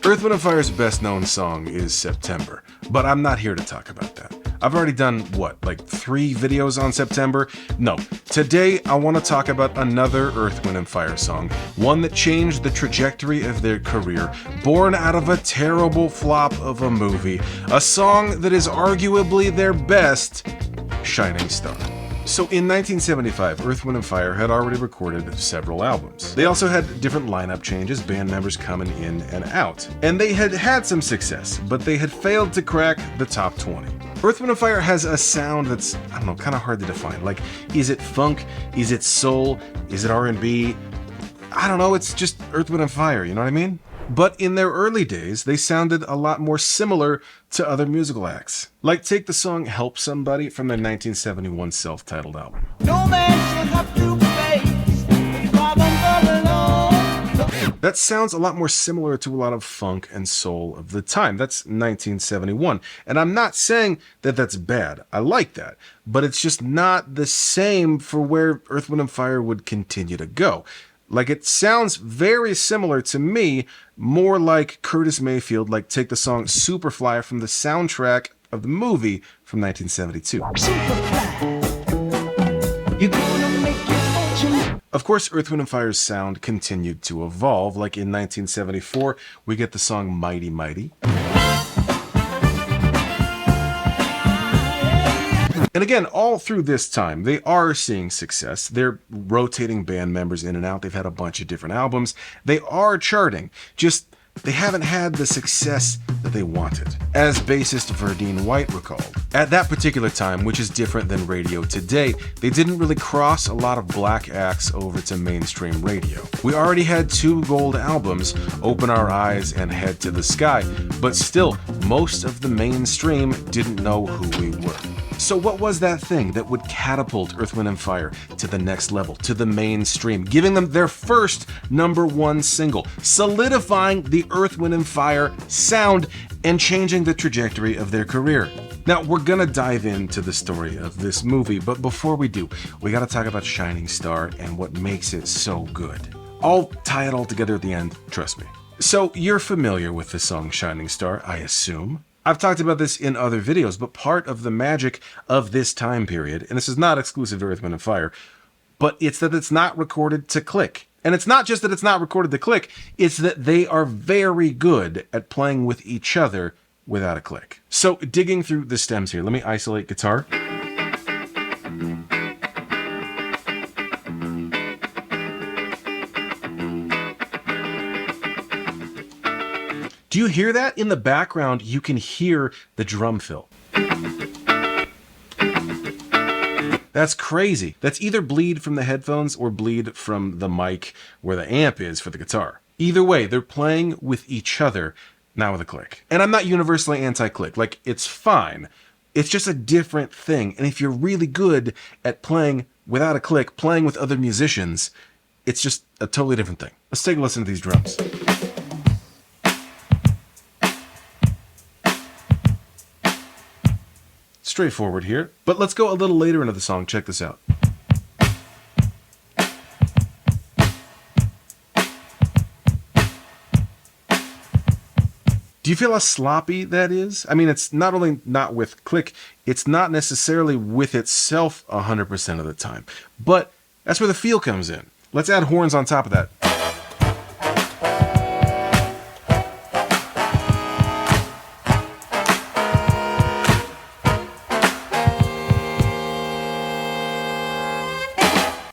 Earth, Wind & Fire's best known song is September, but I'm not here to talk about that. I've already done, like 3 videos on September? No. Today, I want to talk about another Earth, Wind & Fire song, one that changed the trajectory of their career, born out of a terrible flop of a movie, a song that is arguably their best, Shining Star. So in 1975, Earth, Wind & Fire had already recorded several albums. They also had different lineup changes, band members coming in and out. And they had had some success, but they had failed to crack the top 20. Earth, Wind & Fire has a sound that's, kind of hard to define. Like, is it funk? Is it soul? Is it R&B? I don't know, it's just Earth, Wind & Fire, you know what I mean? But in their early days, they sounded a lot more similar to other musical acts. Like, take the song Help Somebody from their 1971 self-titled album. No man should have to face the problems alone. That sounds a lot more similar to a lot of funk and soul of the time. That's 1971. And I'm not saying that that's bad. I like that. But it's just not the same for where Earth, Wind & Fire would continue to go. Like, it sounds very similar to me, more like Curtis Mayfield, like take the song Superfly from the soundtrack of the movie from 1972. Superfly. You're gonna make your fortune. Of course, Earth, Wind & Fire's sound continued to evolve. Like in 1974, we get the song Mighty Mighty. And again, all through this time, they are seeing success. They're rotating band members in and out. They've had a bunch of different albums. They are charting. Just, they haven't had the success that they wanted. As bassist Verdine White recalled, at that particular time, which is different than radio today, they didn't really cross a lot of black acts over to mainstream radio. We already had 2 gold albums, Open Our Eyes and Head to the Sky, but still, most of the mainstream didn't know who we were. So what was that thing that would catapult Earth, Wind & Fire to the next level, to the mainstream, giving them their first #1 single, solidifying the Earth, Wind & Fire sound and changing the trajectory of their career? Now, we're gonna dive into the story of this movie, but before we do, we gotta talk about Shining Star and what makes it so good. I'll tie it all together at the end, trust me. So, you're familiar with the song Shining Star, I assume. I've talked about this in other videos, but part of the magic of this time period, and this is not exclusive to Earth, Wind & Fire, but it's that it's not recorded to click. And it's not just that it's not recorded to click, it's that they are very good at playing with each other without a click. So digging through the stems here, let me isolate guitar. Do you hear that? In the background, you can hear the drum fill. That's crazy. That's either bleed from the headphones or bleed from the mic where the amp is for the guitar. Either way, they're playing with each other, not with a click. And I'm not universally anti-click. Like, it's fine. It's just a different thing. And if you're really good at playing without a click, playing with other musicians, it's just a totally different thing. Let's take a listen to these drums. Straightforward here, but let's go a little later into the song. Check this out. Do you feel how sloppy that is? I mean, it's not only not with click, it's not necessarily with itself 100% of the time, but that's where the feel comes in. Let's add horns on top of that.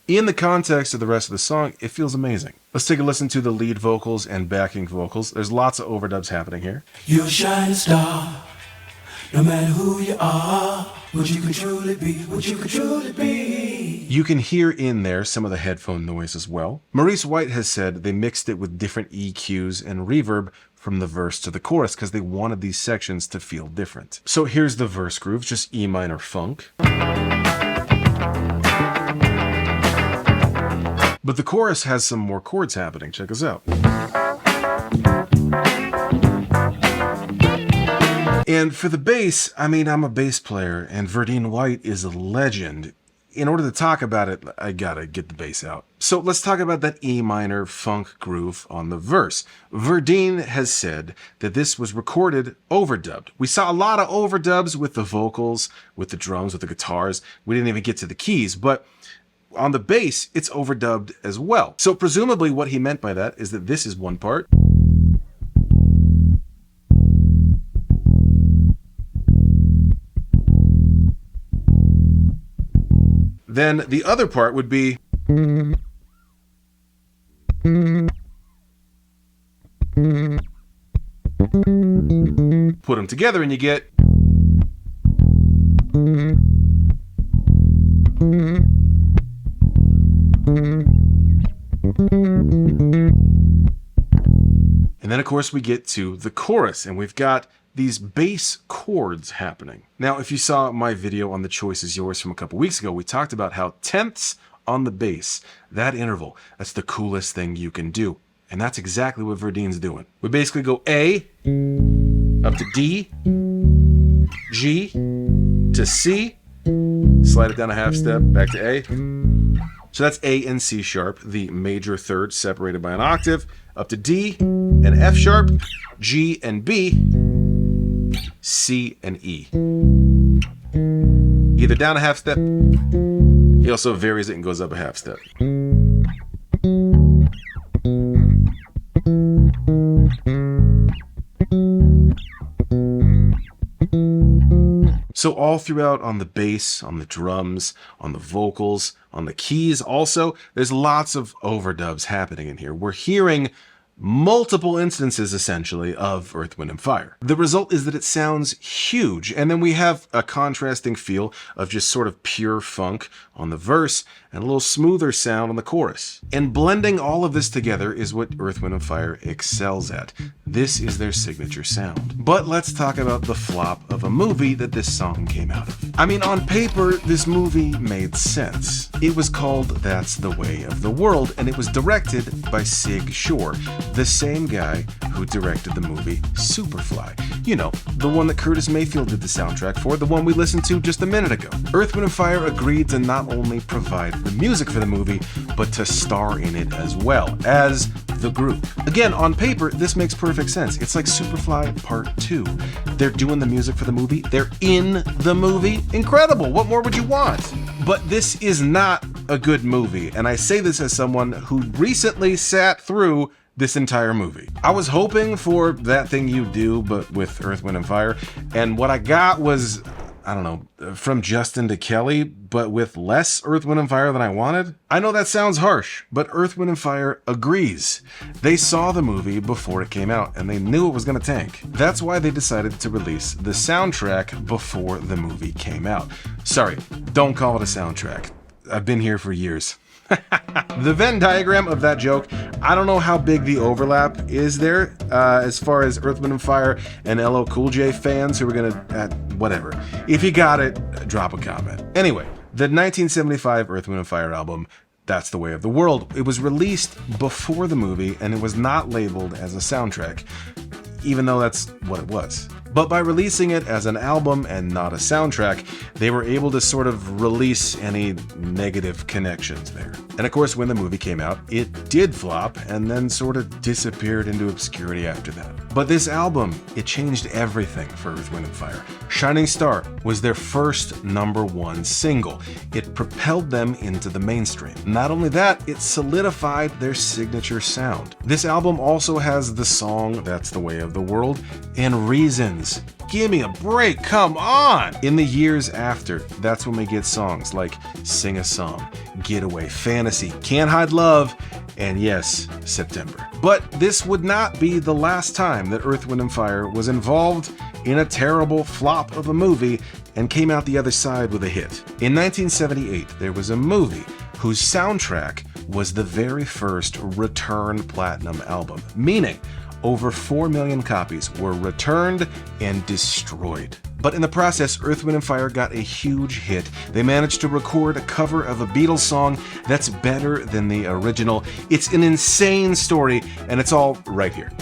In the context of the rest of the song, it feels amazing. Let's take a listen to the lead vocals and backing vocals. There's lots of overdubs happening here. You're a shining star, no matter who you are, what you can truly be, what you can truly be. You can hear in there some of the headphone noise as well. Maurice White has said they mixed it with different EQs and reverb from the verse to the chorus because they wanted these sections to feel different. So here's the verse groove, just E minor funk. But the chorus has some more chords happening. Check us out. And for the bass, I mean, I'm a bass player, and Verdine White is a legend. in order to talk about it, I gotta get the bass out. So let's talk about that E minor funk groove on the verse. Verdine has said that this was recorded overdubbed. We saw a lot of overdubs with the vocals, with the drums, with the guitars. We didn't even get to the keys, but on the bass, it's overdubbed as well. So presumably what he meant by that is that this is one part. Then the other part would be put them together and you get and then of course we get to the chorus and we've got these bass chords happening. Now, if you saw my video on The Choice Is Yours from a couple weeks ago, we talked about how tenths on the bass, that interval, that's the coolest thing you can do. And that's exactly what Verdine's doing. We basically go A, up to D, G, to C, slide it down a half step, back to A. So that's A and C sharp, the major third separated by an octave, up to D and F sharp, G and B, C and E. Either down a half step, he also varies it and goes up a half step. So all throughout on the bass, on the drums, on the vocals, on the keys also, there's lots of overdubs happening in here. We're hearing multiple instances, essentially, of Earth, Wind & Fire. The result is that it sounds huge, and then we have a contrasting feel of just sort of pure funk on the verse and a little smoother sound on the chorus. And blending all of this together is what Earth, Wind & Fire excels at. This is their signature sound. But let's talk about the flop of a movie that this song came out of. I mean, on paper, this movie made sense. It was called That's the Way of the World, and it was directed by Sig Shore, the same guy who directed the movie Superfly. You know, the one that Curtis Mayfield did the soundtrack for, the one we listened to just a minute ago. Earth, Wind & Fire agreed to not only provide the music for the movie, but to star in it as well, as the group. Again, on paper, this makes perfect sense. It's like Superfly Part 2. They're doing the music for the movie. They're in the movie. Incredible. What more would you want? But this is not a good movie, and I say this as someone who recently sat through this entire movie. I was hoping for That Thing You Do, but with Earth, Wind & Fire, and what I got was, I don't know, From Justin to Kelly, but with less Earth, Wind & Fire than I wanted. I know that sounds harsh, but Earth, Wind & Fire agrees. They saw the movie before it came out, and they knew it was gonna tank. That's why they decided to release the soundtrack before the movie came out. Sorry, don't call it a soundtrack. I've been here for years. The Venn diagram of that joke, I don't know how big the overlap is there as far as Earth, Wind & Fire and LL Cool J fans who are gonna, whatever. If you got it, drop a comment. Anyway, the 1975 Earth, Wind & Fire album, That's the Way of the World, it was released before the movie and it was not labeled as a soundtrack, even though that's what it was. But by releasing it as an album and not a soundtrack, they were able to sort of release any negative connections there. And of course, when the movie came out, it did flop and then sort of disappeared into obscurity after that. But this album, it changed everything for Earth, Wind & Fire. Shining Star was their first #1 single. It propelled them into the mainstream. Not only that, it solidified their signature sound. This album also has the song That's the Way of the World and Reasons. Give me a break, come on! In the years after, that's when we get songs like Sing a Song, Getaway, Fantasy, Can't Hide Love, and yes, September. But this would not be the last time that Earth, Wind & Fire was involved in a terrible flop of a movie and came out the other side with a hit. In 1978, there was a movie whose soundtrack was the very first return platinum album, meaning over 4 million copies were returned and destroyed. But in the process, Earth, Wind & Fire got a huge hit. They managed to record a cover of a Beatles song that's better than the original. It's an insane story, and it's all right here.